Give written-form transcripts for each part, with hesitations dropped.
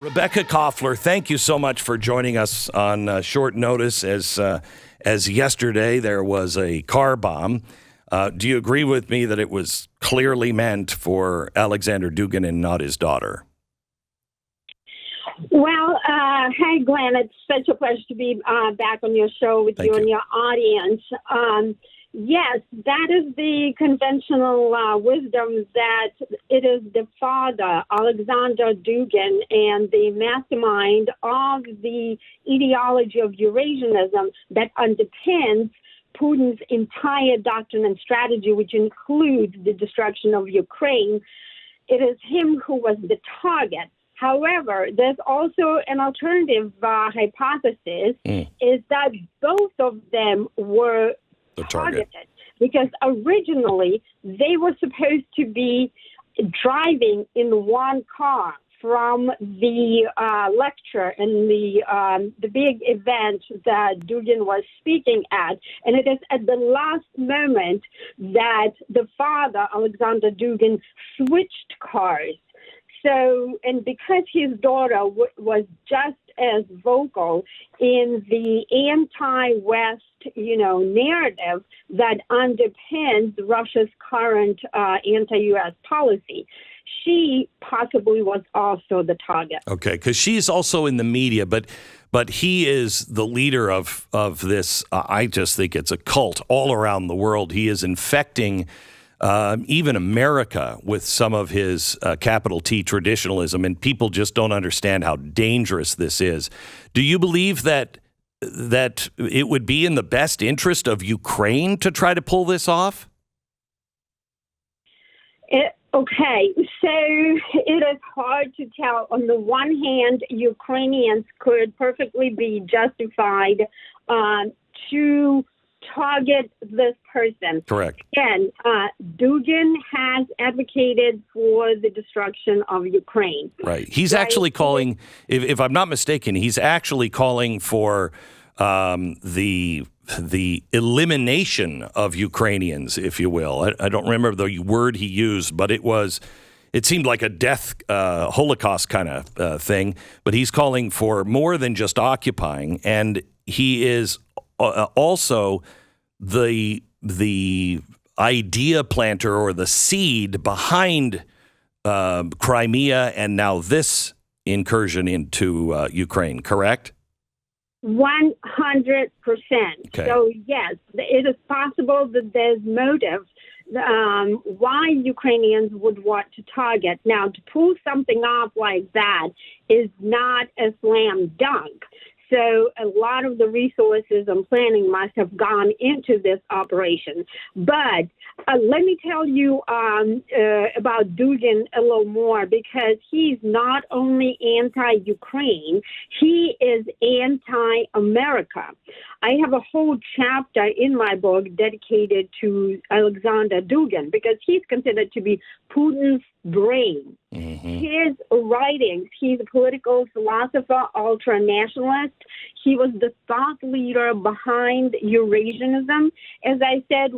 Rebekah Koffler, thank you so much for joining us on short notice. As yesterday there was a car bomb. Do you agree with me that it was clearly meant for Alexander Dugin and not his daughter? Well, hi, Glenn. It's such a pleasure to be back on your show with you and your audience. Yes, that is the conventional wisdom that it is the father, Alexander Dugin, and the mastermind of the ideology of Eurasianism that underpins Putin's entire doctrine and strategy, which includes the destruction of Ukraine. It is him who was the target. However, there's also an alternative hypothesis, is that both of them were targeted, because originally they were supposed to be driving in one car from the lecture and the big event that Dugin was speaking at. And it is at the last moment that the father, Alexander Dugin, switched cars. So, and because his daughter was just as vocal in the anti-West, narrative that underpins Russia's current anti-U.S. policy, she possibly was also the target. Okay, because she's also in the media, but he is the leader of this. I just think it's a cult all around the world. He is infecting even America with some of his capital T traditionalism, and people just don't understand how dangerous this is. Do you believe that it would be in the best interest of Ukraine to try to pull this off? Okay, so it is hard to tell. On the one hand, Ukrainians could perfectly be justified to target this person. Correct. And Dugin has advocated for the destruction of Ukraine. Right. He's actually calling, if I'm not mistaken, he's actually calling for the elimination of Ukrainians, if you will. I don't remember the word he used, but it seemed like a death, Holocaust kind of thing. But he's calling for more than just occupying, and he is also the idea planter or the seed behind Crimea and now this incursion into Ukraine, correct? 100%. Okay. So, yes, it is possible that there's motive why Ukrainians would want to target. Now, to pull something off like that is not a slam dunk. So a lot of the resources and planning must have gone into this operation. But let me tell you about Dugin a little more, because he's not only anti-Ukraine, he is anti-America. I have a whole chapter in my book dedicated to Alexander Dugin, because he's considered to be Putin's brain. His writings, he's a political philosopher, ultra-nationalist. He was the thought leader behind Eurasianism, as I said,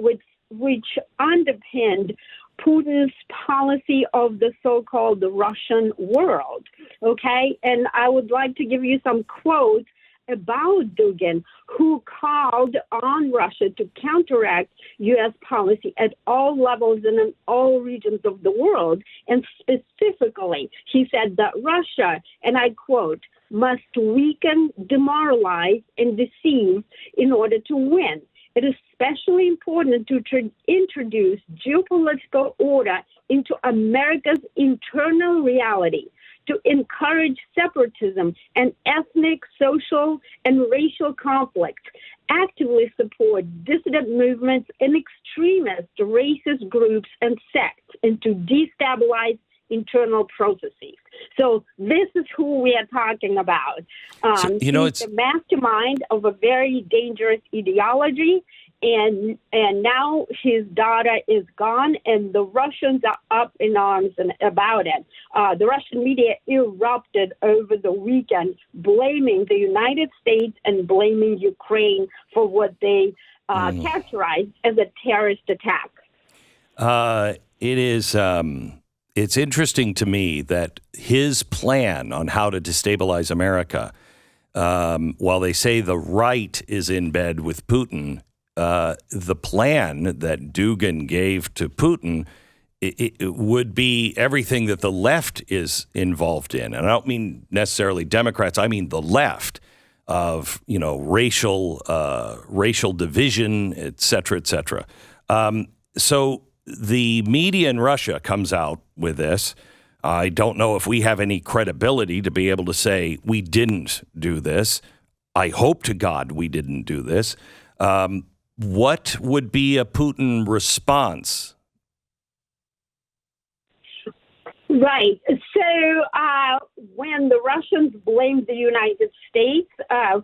which underpinned Putin's policy of the so-called the Russian world. Okay? And I would like to give you some quotes about Dugin, who called on Russia to counteract U.S. policy at all levels and in all regions of the world. And specifically, he said that Russia, and I quote, must weaken, demoralize, and deceive in order to win. It is especially important to introduce geopolitical order into America's internal reality, to encourage separatism and ethnic, social, and racial conflict, actively support dissident movements and extremist racist groups and sects, and to destabilize internal processes. So this is who we are talking about. He's the mastermind of a very dangerous ideology, and now his daughter is gone, and the Russians are up in arms about it. The Russian media erupted over the weekend, blaming the United States and blaming Ukraine for what they characterized as a terrorist attack. It is it's interesting to me that his plan on how to destabilize America, while they say the right is in bed with Putin, the plan that Dugin gave to Putin it would be everything that the left is involved in. And I don't mean necessarily Democrats. I mean the left of, racial division, et cetera, et cetera. So the media in Russia comes out with this. I don't know if we have any credibility to be able to say we didn't do this. I hope to God we didn't do this. What would be a Putin response? Right. So when the Russians blamed the United States,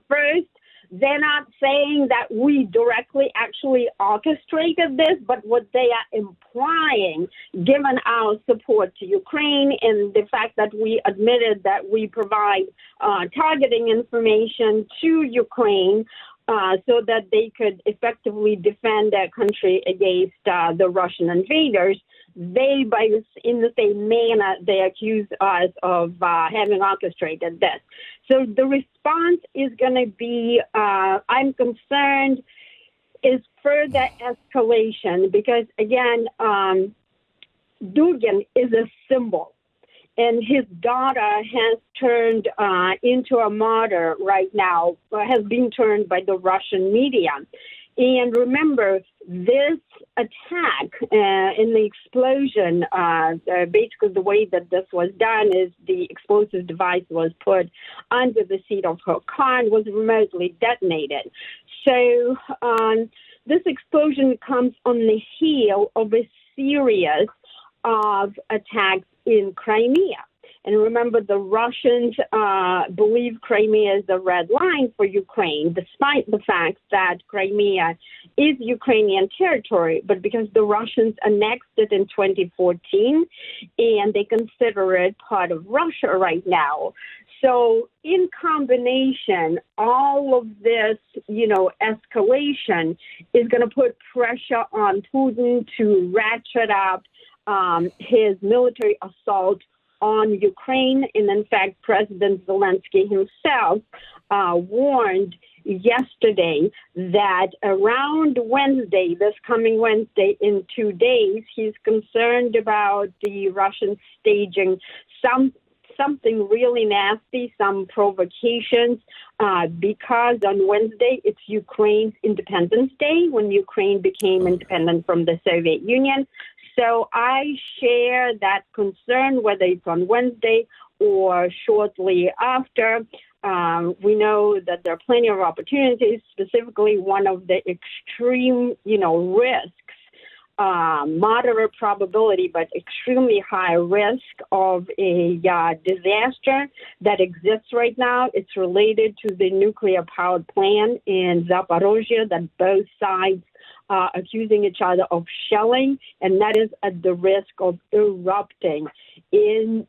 first, they're not saying that we directly actually orchestrated this, but what they are implying, given our support to Ukraine and the fact that we admitted that we provide targeting information to Ukraine so that they could effectively defend their country against the Russian invaders, they, in the same manner, they accuse us of having orchestrated this. So the response is going to be, I'm concerned, is further escalation because, again, Dugin is a symbol. And his daughter has turned into a martyr right now, has been turned by the Russian media. And remember, this attack in the explosion, basically the way that this was done is the explosive device was put under the seat of her car and was remotely detonated. So this explosion comes on the heel of a series of attacks in Crimea. And remember, the Russians believe Crimea is a red line for Ukraine, despite the fact that Crimea is Ukrainian territory. But because the Russians annexed it in 2014, and they consider it part of Russia right now. So in combination, all of this, escalation is going to put pressure on Putin to ratchet up his military assault on Ukraine. And in fact, President Zelensky himself warned yesterday that around Wednesday, this coming Wednesday, in 2 days, he's concerned about the Russians staging something really nasty, some provocations, because on Wednesday, it's Ukraine's Independence Day, when Ukraine became independent from the Soviet Union. So I share that concern, whether it's on Wednesday or shortly after. We know that there are plenty of opportunities, specifically one of the extreme, risks, moderate probability, but extremely high risk of a disaster that exists right now. It's related to the nuclear powered plant in Zaporozhye that both sides accusing each other of shelling, and that is at the risk of erupting in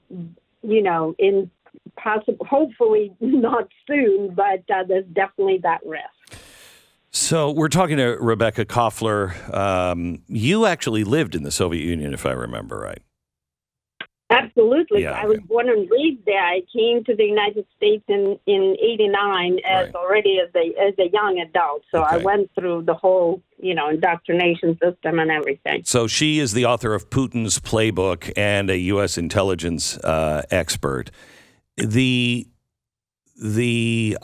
possible, hopefully not soon, but there's definitely that risk. So we're talking to Rebekah Koffler. You actually lived in the Soviet Union, if I remember right. Absolutely. Yeah, I was born and raised there. I came to the United States in 89 already as a young adult. So I went through the whole, indoctrination system and everything. So she is the author of Putin's Playbook and a U.S. intelligence expert. The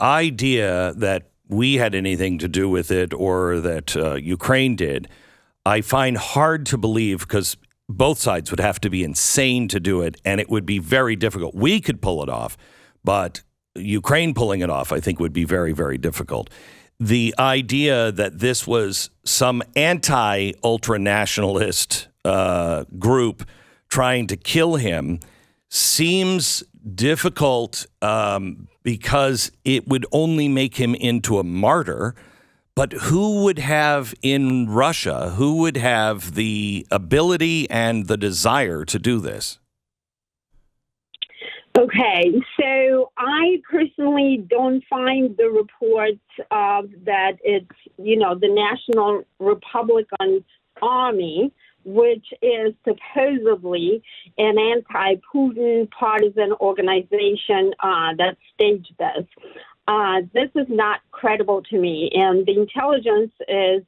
idea that we had anything to do with it or that Ukraine did, I find hard to believe because both sides would have to be insane to do it, and it would be very difficult. We could pull it off, but Ukraine pulling it off, I think, would be very, very difficult. The idea that this was some anti-ultranationalist group trying to kill him seems difficult because it would only make him into a martyr. But who would have in Russia, who would have the ability and the desire to do this? Okay, so I personally don't find the reports of that it's, the National Republican Army which is supposedly an anti-Putin partisan organization that staged this. This is not credible to me, and the intelligence is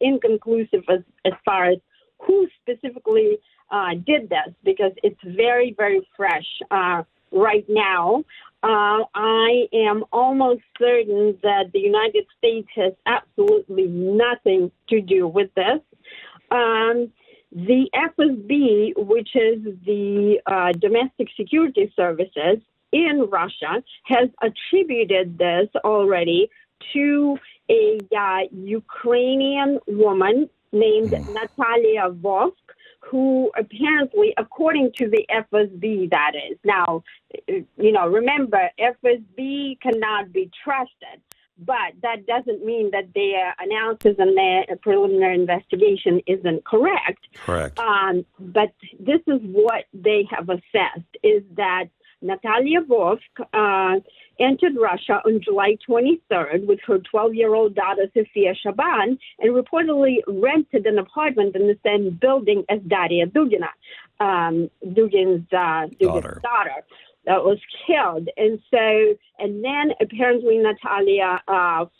inconclusive as far as who specifically did this, because it's very, very fresh right now. I am almost certain that the United States has absolutely nothing to do with this. The FSB, which is the Domestic Security Services in Russia, has attributed this already to a Ukrainian woman named Natalia Vosk, who apparently, according to the FSB, that is. Now, remember, FSB cannot be trusted, but that doesn't mean that their analysis and their preliminary investigation isn't correct. Correct. But this is what they have assessed, is that Natalia Vosk entered Russia on July 23rd with her 12-year-old daughter, Sofia Shaban, and reportedly rented an apartment in the same building as Daria Dugina, Dugin's daughter that was killed. And then apparently Natalia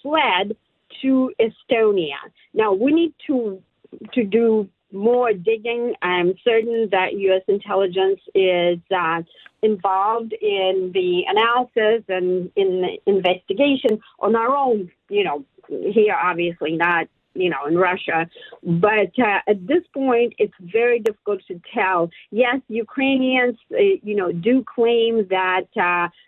fled to Estonia. Now, we need to do more digging. I'm certain that U.S. intelligence is involved in the analysis and in the investigation on our own, here, obviously not, in Russia. But at this point, it's very difficult to tell. Yes, Ukrainians, do claim that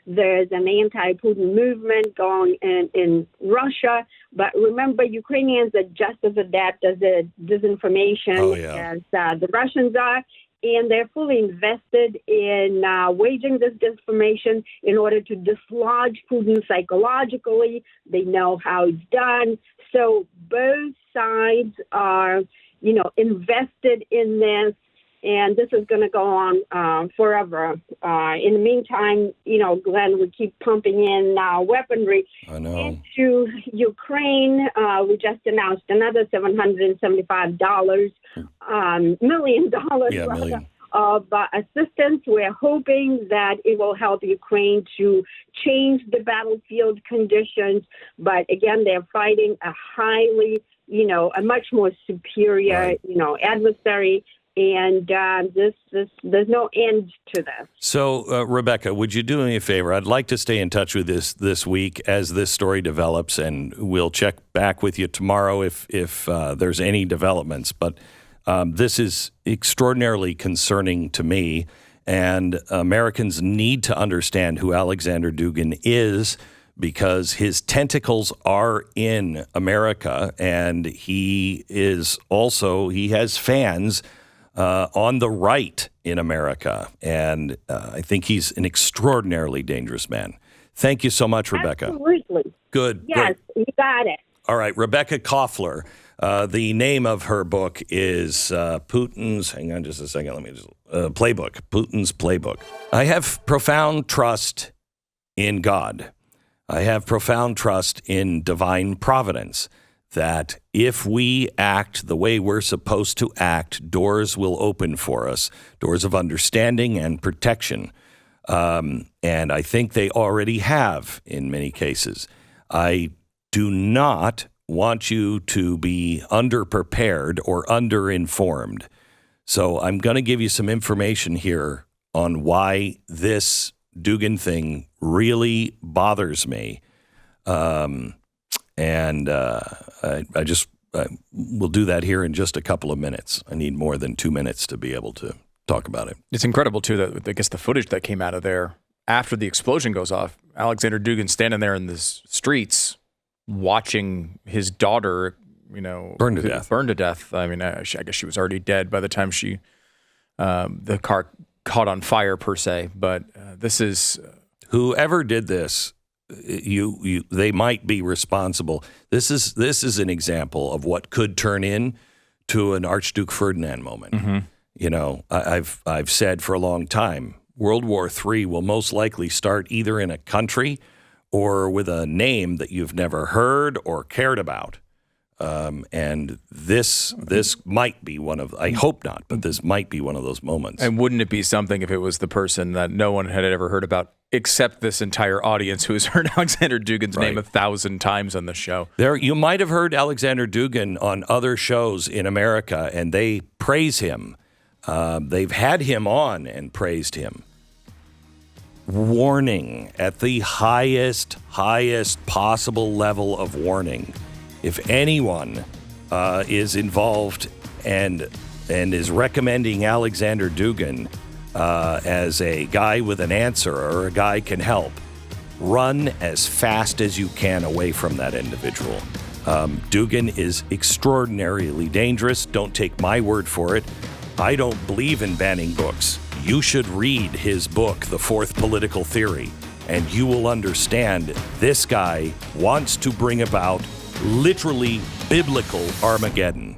there's an anti-Putin movement going in Russia. But remember, Ukrainians are just as adept as the disinformation as the Russians are. And they're fully invested in waging this disinformation in order to dislodge Putin psychologically. They know how it's done. So both sides are, invested in this, and this is going to go on forever. In the meantime, Glenn, we keep pumping in weaponry into Ukraine. We just announced another $775 million of assistance. We're hoping that it will help Ukraine to change the battlefield conditions. But again, they're fighting a highly, a much more superior, adversary. And there's no end to this. So, Rebekah, would you do me a favor? I'd like to stay in touch with this week as this story develops, and we'll check back with you tomorrow if there's any developments. But this is extraordinarily concerning to me, and Americans need to understand who Alexander Dugin is, because his tentacles are in America, and he has fans on the right in America. And I think he's an extraordinarily dangerous man. Thank you so much, Rebekah. Absolutely. Good. Yes, great. You got it. All right. Rebekah Koffler. The name of her book is Putin's, hang on just a second, Playbook, Putin's Playbook. I have profound trust in God. I have profound trust in divine providence, that if we act the way we're supposed to act, doors will open for us, doors of understanding and protection. And I think they already have in many cases. I do not want you to be underprepared or underinformed. So I'm going to give you some information here on why this Dugin thing really bothers me. We'll do that here in just a couple of minutes. I need more than 2 minutes to be able to talk about it. It's incredible, too, that I guess the footage that came out of there after the explosion goes off, Alexander Dugin standing there in the streets watching his daughter, burn to death. I mean, I guess she was already dead by the time the car caught on fire, per se. But this is... Whoever did this, they might be responsible. This is an example of what could turn into an Archduke Ferdinand moment. Mm-hmm. I've said for a long time, World War III will most likely start either in a country or with a name that you've never heard or cared about. And this might be one of, I hope not, but this might be one of those moments. And wouldn't it be something if it was the person that no one had ever heard about except this entire audience who has heard Alexander Dugin's name 1,000 times on the show? You might have heard Alexander Dugin on other shows in America, and they praise him. They've had him on and praised him. Warning at the highest possible level of warning. If anyone is involved and is recommending Alexander Dugin as a guy with an answer or a guy can help, run as fast as you can away from that individual. Dugin is extraordinarily dangerous. Don't take my word for it. I don't believe in banning books. You should read his book, The Fourth Political Theory, and you will understand this guy wants to bring about literally biblical Armageddon.